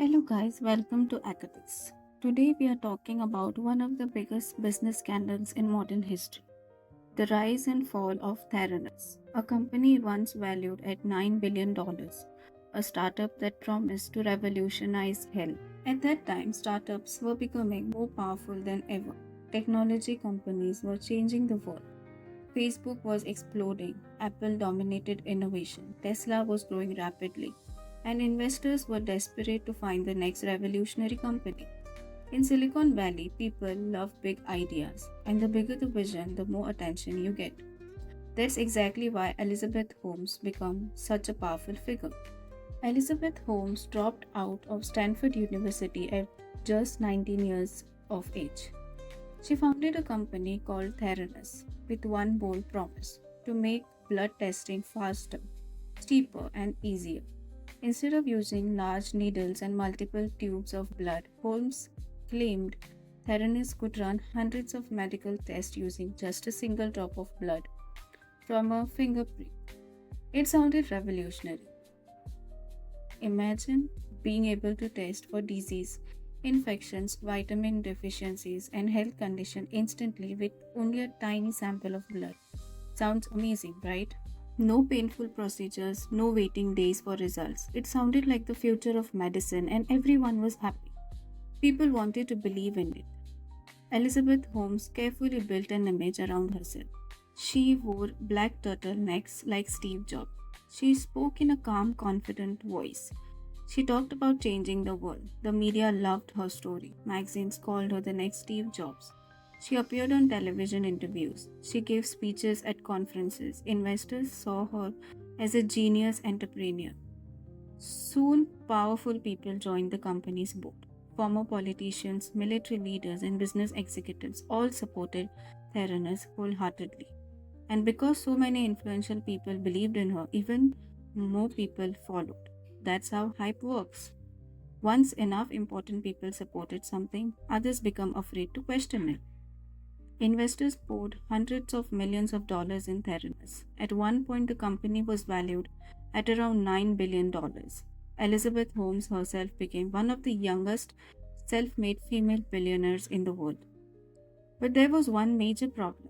Hello, guys, welcome to Acadex. Today, we are talking about one of the biggest business scandals in modern history, the rise and fall of Theranos, a company once valued at $9 billion, a startup that promised to revolutionize health. At that time, startups were becoming more powerful than ever. Technology companies were changing the world. Facebook was exploding, Apple dominated innovation, Tesla was growing rapidly, and investors were desperate to find the next revolutionary company. In Silicon Valley, people love big ideas, and the bigger the vision, the more attention you get. That's exactly why Elizabeth Holmes became such a powerful figure. Elizabeth Holmes dropped out of Stanford University at just 19 years of age. She founded a company called Theranos with one bold promise to make blood testing faster, cheaper, and easier. Instead of using large needles and multiple tubes of blood, Holmes claimed Theranos could run hundreds of medical tests using just a single drop of blood from a finger prick. It sounded revolutionary. Imagine being able to test for disease, infections, vitamin deficiencies, and health condition instantly with only a tiny sample of blood. Sounds amazing, right? No painful procedures, no waiting days for results. It sounded like the future of medicine, and everyone was happy. People wanted to believe in it. Elizabeth Holmes carefully built an image around herself. She wore black turtlenecks like Steve Jobs. She spoke in a calm, confident voice. She talked about changing the world. The media loved her story. Magazines called her the next Steve Jobs. She appeared on television interviews. She gave speeches at conferences. Investors saw her as a genius entrepreneur. Soon, powerful people joined the company's board. Former politicians, military leaders, and business executives all supported Theranos wholeheartedly. And because so many influential people believed in her, even more people followed. That's how hype works. Once enough important people supported something, others become afraid to question it. Investors poured hundreds of millions of dollars in Theranos. At one point, the company was valued at around $9 billion. Elizabeth Holmes herself became one of the youngest self made female billionaires in the world. But there was one major problem.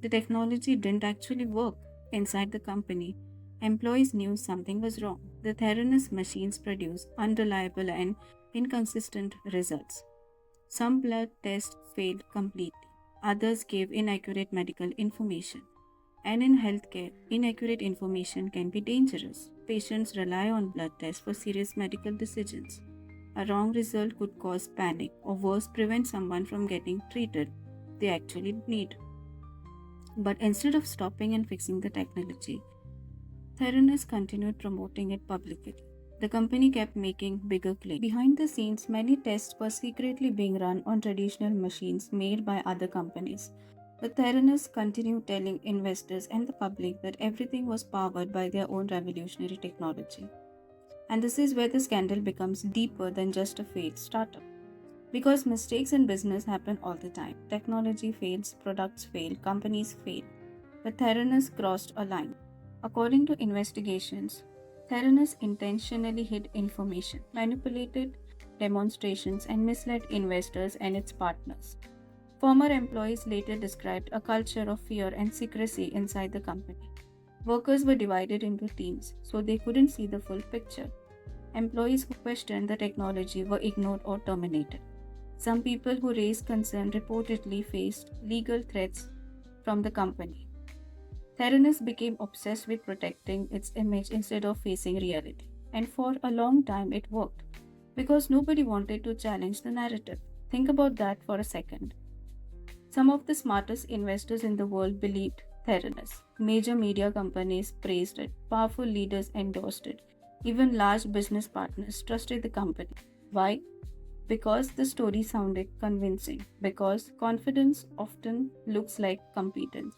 The technology didn't actually work. Inside the company, employees knew something was wrong. The Theranos machines produced unreliable and inconsistent results. Some blood tests failed completely, others gave inaccurate medical information. And in healthcare, inaccurate information can be dangerous. Patients rely on blood tests for serious medical decisions. A wrong result could cause panic or worse, prevent someone from getting treated they actually need. But instead of stopping and fixing the technology, Theranos continued promoting it publicly. The company kept making bigger claims. Behind the scenes, many tests were secretly being run on traditional machines made by other companies. But Theranos continued telling investors and the public that everything was powered by their own revolutionary technology. And this is where the scandal becomes deeper than just a failed startup. Because mistakes in business happen all the time. Technology fails, products fail, companies fail. But Theranos crossed a line. According to investigations, Theranos intentionally hid information, manipulated demonstrations, and misled investors and its partners. Former employees later described a culture of fear and secrecy inside the company. Workers were divided into teams, so they couldn't see the full picture. Employees who questioned the technology were ignored or terminated. Some people who raised concern reportedly faced legal threats from the company. Theranos became obsessed with protecting its image instead of facing reality. And for a long time it worked, because nobody wanted to challenge the narrative. Think about that for a second. Some of the smartest investors in the world believed Theranos. Major media companies praised it, powerful leaders endorsed it, even large business partners trusted the company. Why? Because the story sounded convincing, because confidence often looks like competence,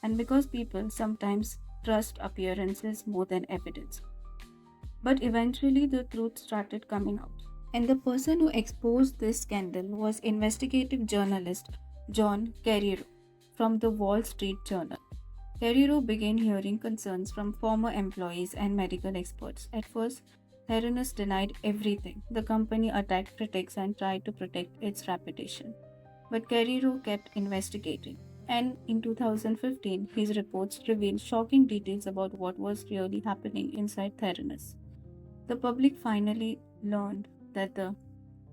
and because people sometimes trust appearances more than evidence. But eventually, the truth started coming out. And the person who exposed this scandal was investigative journalist John Carreiro from the Wall Street Journal. Carreiro began hearing concerns from former employees and medical experts. At first, Theranos denied everything. The company attacked critics and tried to protect its reputation. But Carrero kept investigating. And in 2015, his reports revealed shocking details about what was really happening inside Theranos. The public finally learned that the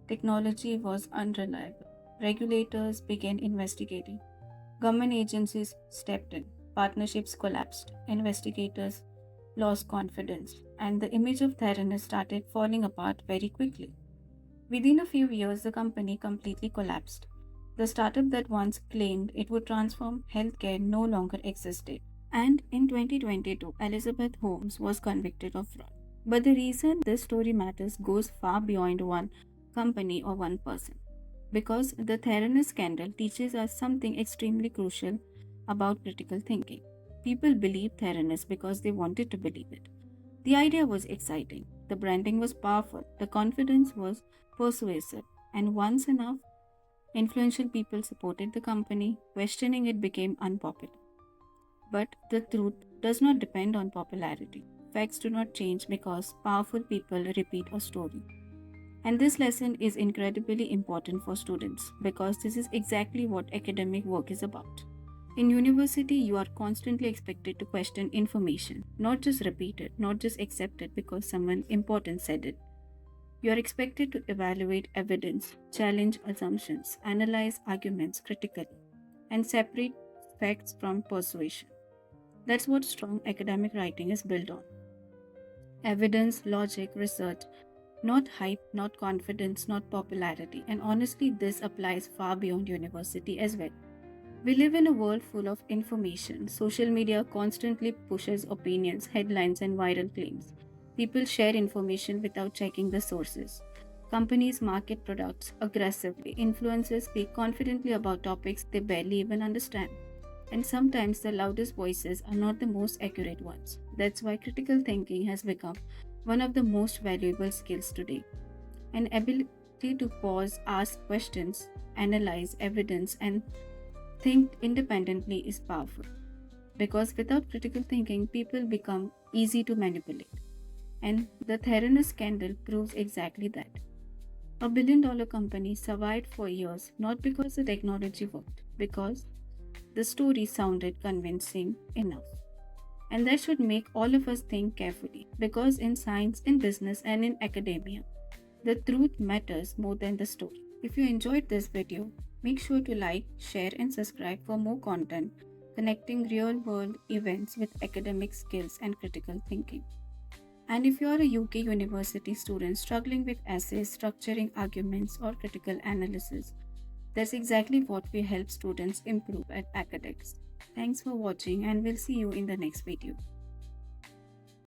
technology was unreliable. Regulators began investigating. Government agencies stepped in. Partnerships collapsed. Investigators lost confidence. And the image of Theranos started falling apart very quickly. Within a few years, the company completely collapsed. The startup that once claimed it would transform healthcare no longer existed. And in 2022, Elizabeth Holmes was convicted of fraud. But the reason this story matters goes far beyond one company or one person. Because the Theranos scandal teaches us something extremely crucial about critical thinking. People believed Theranos because they wanted to believe it. The idea was exciting, the branding was powerful, the confidence was persuasive, and once enough influential people supported the company, questioning it became unpopular. But the truth does not depend on popularity. Facts do not change because powerful people repeat a story. And this lesson is incredibly important for students because this is exactly what academic work is about. In university, you are constantly expected to question information, not just repeat it, not just accept it because someone important said it. You are expected to evaluate evidence, challenge assumptions, analyze arguments critically, and separate facts from persuasion. That's what strong academic writing is built on: evidence, logic, research, not hype, not confidence, not popularity. And honestly, this applies far beyond university as well. We live in a world full of information. Social media constantly pushes opinions, headlines, and viral claims. People share information without checking the sources. Companies market products aggressively. Influencers speak confidently about topics they barely even understand. And sometimes the loudest voices are not the most accurate ones. That's why critical thinking has become one of the most valuable skills today. An ability to pause, ask questions, analyze evidence, and think independently is powerful. Because without critical thinking, people become easy to manipulate. And the Theranos scandal proves exactly that. A $1 billion company survived for years not because the technology worked, because the story sounded convincing enough. And that should make all of us think carefully because in science, in business, and in academia, the truth matters more than the story. If you enjoyed this video, make sure to like, share, and subscribe for more content connecting real world events with academic skills and critical thinking. And if you are a UK university student struggling with essays, structuring arguments, or critical analysis, that's exactly what we help students improve at Acadex. Thanks for watching, and we'll see you in the next video.